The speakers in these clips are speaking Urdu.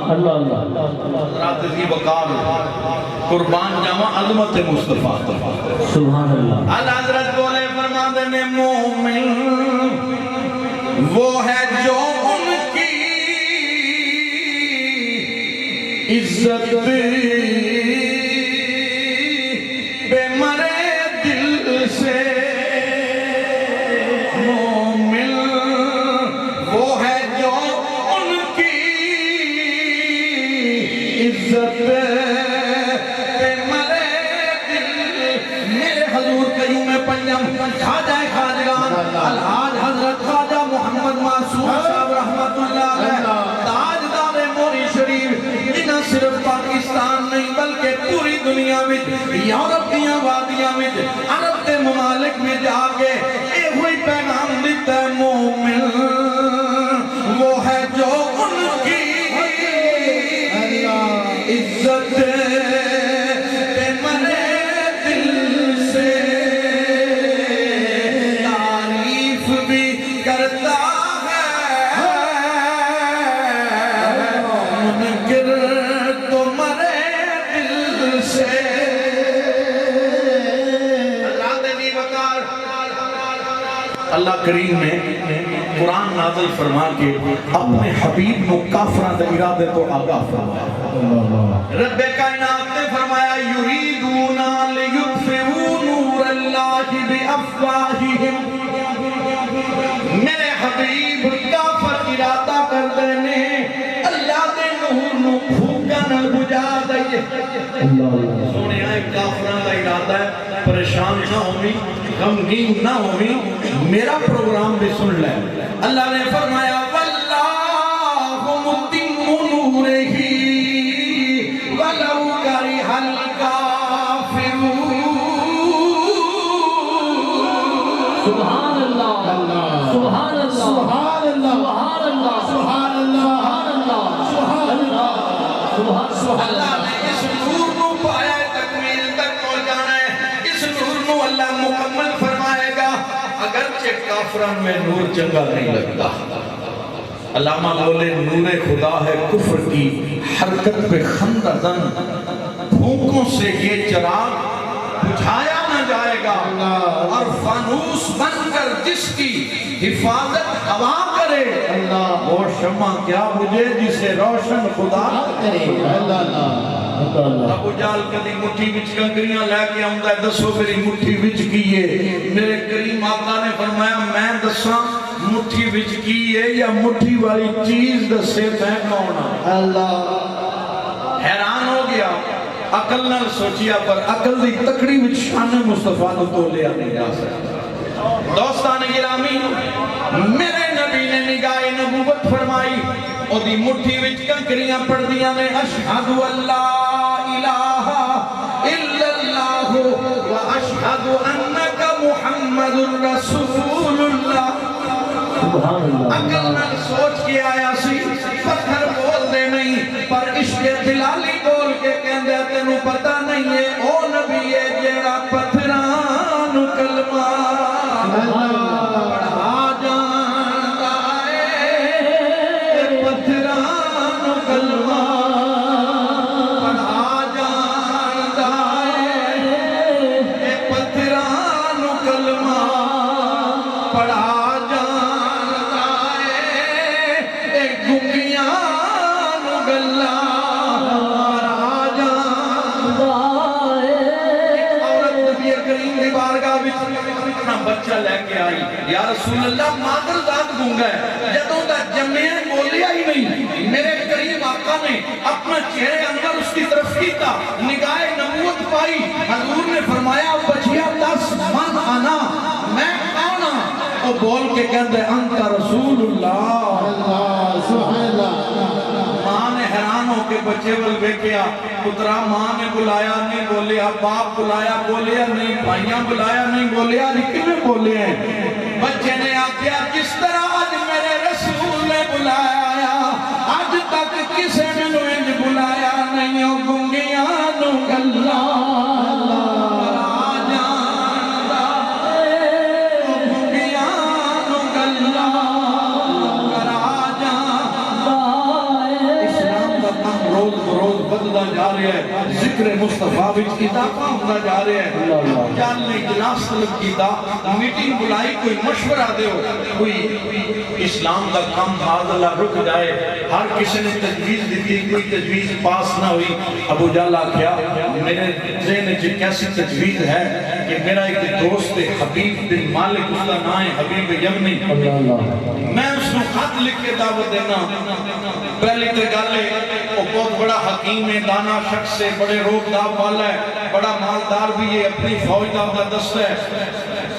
حضرات کی وقار قربان جاواں عظمت مصطفیٰ سبحان اللہ. اللہ حضرت بولے فرماتے نے مومن وہ ہے جو ان کی عزت بے مرے دل سے. مومن وہ ہے جو ان کی عزت بے مرے دل. میرے حضور قیوم پنجم خواجہ خواجگان الحاج حضرت خواجہ محمد معصوم صاحب رحمت اللہ علیہ تاجدار موری شریف انہاں صرف پاکستان نہیں بلکہ پوری دنیا میں یورپ دیاں وادیاں میں عرب کے ممالک میں جا کے ایک ہوئی پیغام دیتا ہے مومن وہ ہے جو ان کی عزت بے مرے دل سے تعریف بھی کرتا ہے منکر تو مرے دل سے. اللہ کریم نے قرآن نازل فرما کے اپنے حبیب کو کافران دے ارادے تو آگاہ فرمایا. رب کائنات نے فرمایا یریدون لیطفئوا نور اللہ بافواہہم. میرے حبیب کافر ارادہ کر دینے اللہ دے نور نو پھوکا نہ بجا دئیے. سونے آئے کافران دا ارادہ ہے پریشان نہ ہوئی غمگین نہ ہوئی میرا پروگرام بھی سن لے. اللہ نے فرمایا واللہ متم نورہ ولو کرہ الکافرون. سبحان اللہ سبحان اللہ سبحان اللہ سبحان اللہ سبحان اللہ سبحان اللہ. اللہ نے اس نور کو پایا تکمیل تک پہنچانا ہے. اس نور کو اللہ مکمل فرمائے گا اگرچہ کافران میں نور چنگا نہیں لگتا. علامہ بولے نور خدا ہے کفر کی حرکت پہ خندہ زن پھونکوں سے یہ چراغ بجھایا نہ جائے گا اور فانوس بن کر جس کی حفاظت ہوا کرے وہ شمع کیا بجھے جسے روشن خدا کرے. ابو جال کدی مٹھی وچ کنکریاں لے کے آؤں ہے دسو میری مٹھی وچ کیے. میرے کریم آقا نے فرمایا میں دساں مٹھی وچ کیے یا مٹھی والی چیز دسے میں کون ہوں. حیران ہو گیا عقل نہ سوچیا پر عقل دی تکڑی وچ شان مصطفیٰ نو تو لیا نہیں جا سکتا. دوستان گرامی میرے نبی نے نگاہ نبوت فرمائی اور دی مٹھی وچ کنکریاں پڑھ دیاں نے اشہد اللہ الہ الا اللہ و اشہد انک محمد رسول اللہ. عقل نہ سوچ کے آیا سی پتھر بول دے نہیں پر عشق بلالی بول کے کہندے تینوں پتہ نہیں ہے او نبی ہے جیڑا پتھران کلمہ پڑھا جاندا ہے پتھران کلمہ پڑھا جاندا ہے پتھران کلمہ پڑھا بچہ لے کے آئی. یا رسول اللہ مادر ذات گونگا ہے جدوں دا جمعے بولیا ہی نہیں. میرے کریم آقا نے اپنا چہرے اندر اس کی طرف کیتا نگاہ نبوت پائی. حضور نے فرمایا بچیا 10 من آنا میں کانا وہ بول کے کہندے انت رسول اللہ. سبحان اللہ. ماں نے حیران ہو کے بچے بل بیکیا پترا ماں نے بلایا نہیں بولیا باپ بلایا بولیا نہیں بھائیاں بلایا نہیں بولیا لیکن میں بولے ہیں. بچے نے آکیا جس طرح آج میرے رسول نے بلایا آج تک کسے نے نوینج بلایا نہیں ہو گنگیاں نو گلہ. ثواب وچ اضافہ ہوتا جا رہا ہے. ابو جہل نے اجلاس طلب کیتا, میٹنگ بلائی, کوئی مشورہ دیو, کوئی اسلام کا کام معاذ اللہ رک جائے. ہر کسی نے تجویز دیتی, کوئی تجویز پاس نہ ہوئی. ابو جہل آکھیا میرے ذہن وچ کیسی تجویز ہے کہ میرا ایک دوست ہے حبیب بن مالک, اس کا نام ہے حبیب یمنی, میں اس کو خط لکھ کے دعوت دینا. پہلی تے گل ہے وہ بہت بڑا حکیم ہے, دانا شخص ہے, بڑے روب داب والا ہے, بڑا مالدار بھی ہے, اپنی فوج دا دستہ ہے.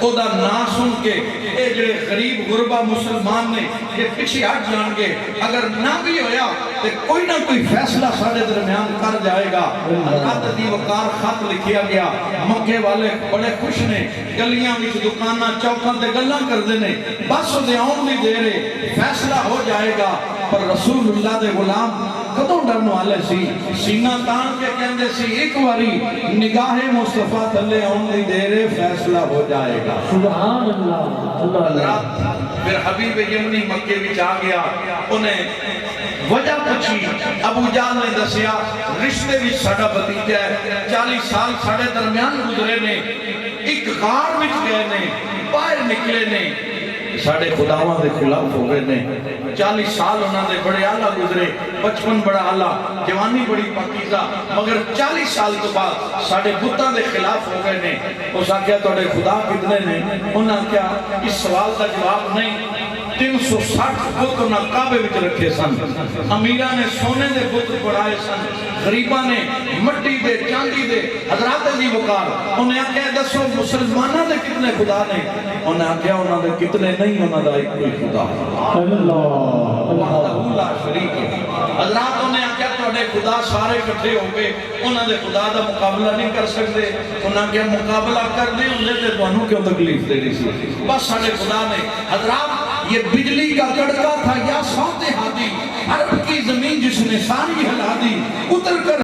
او دا نا سن کے اے جڑے غریب غربہ مسلمان نے یہ پیچھے ہٹ جان گے. اگر نہ بھی ہویا تو کوئی نہ کوئی فیصلہ سارے درمیان کر جائے گا. حضرت دی وقار خط لکھیا گیا. مکے والے بڑے خوش نے, گلیاں وچ دکاناں چوکاں تے گلاں کردے نے, بس دے آن دی دیر ہے, فیصلہ ہو جائے گا. پر رسول اللہ دے غلام کدوں ڈرن والے سی, سینہ تان کے کہندے سی ایک واری نگاہ مصطفیٰ تھلے آن دی دیر ہے, فیصلہ ہو جائے گا. سبحان اللہ. حضرات پھر حبیب یمنی مکے وچ آ گیا, انہیں وجہ پوچھی. ابو جہل نے دسیا رشتے وچ ساڈا بھتیجا ہے, 40 سال ساڈے درمیان گزرے نے, ایک غار وچ گئے نے, باہر نکلے نے, ساڈے خداواں دے خلاف ہو گئے نے. 40 سال انہاں دے بڑے اعلیٰ گزرے, بچپن بڑا اعلیٰ, جوانی بڑی پاکیزہ, مگر 40 سال تو بعد ساڈے بتاں دے خلاف ہو گئے نے. اس آکھیا تواڈے خدا کتنے نے؟ انہاں کیا اس سوال دا جواب نہیں. 360 بت انہاں کعبے وچ رکھے سن. امیراں نے سونے دے بت بڑھائے سن, غریباں نے مٹی دے, چاندی دے. حضرات دی وقار انہیں آکھیا دسو مسلماناں دے کتنے خدا نے؟ انہیں آکھیا انہاں دے کتنے نہیں, انہاں دا ایک کوئی خدا وحدہ لا شریک ہے. حضرات انہیں آکھیا تواڈے خدا سارے اکٹھے ہو گئے, انہاں دے خدا دا مقابلہ نہیں کر سکتے. انہاں کیا مقابلہ کر دے انہیں تے تانوں کیوں تکلیف دے رہی سی, بس سارے خدا نے. حضرات یہ بجلی کا کڑکا تھا یا سوتے ہاتھی, عرب کی زمین جس نے ساری ہلا دی, اتر کر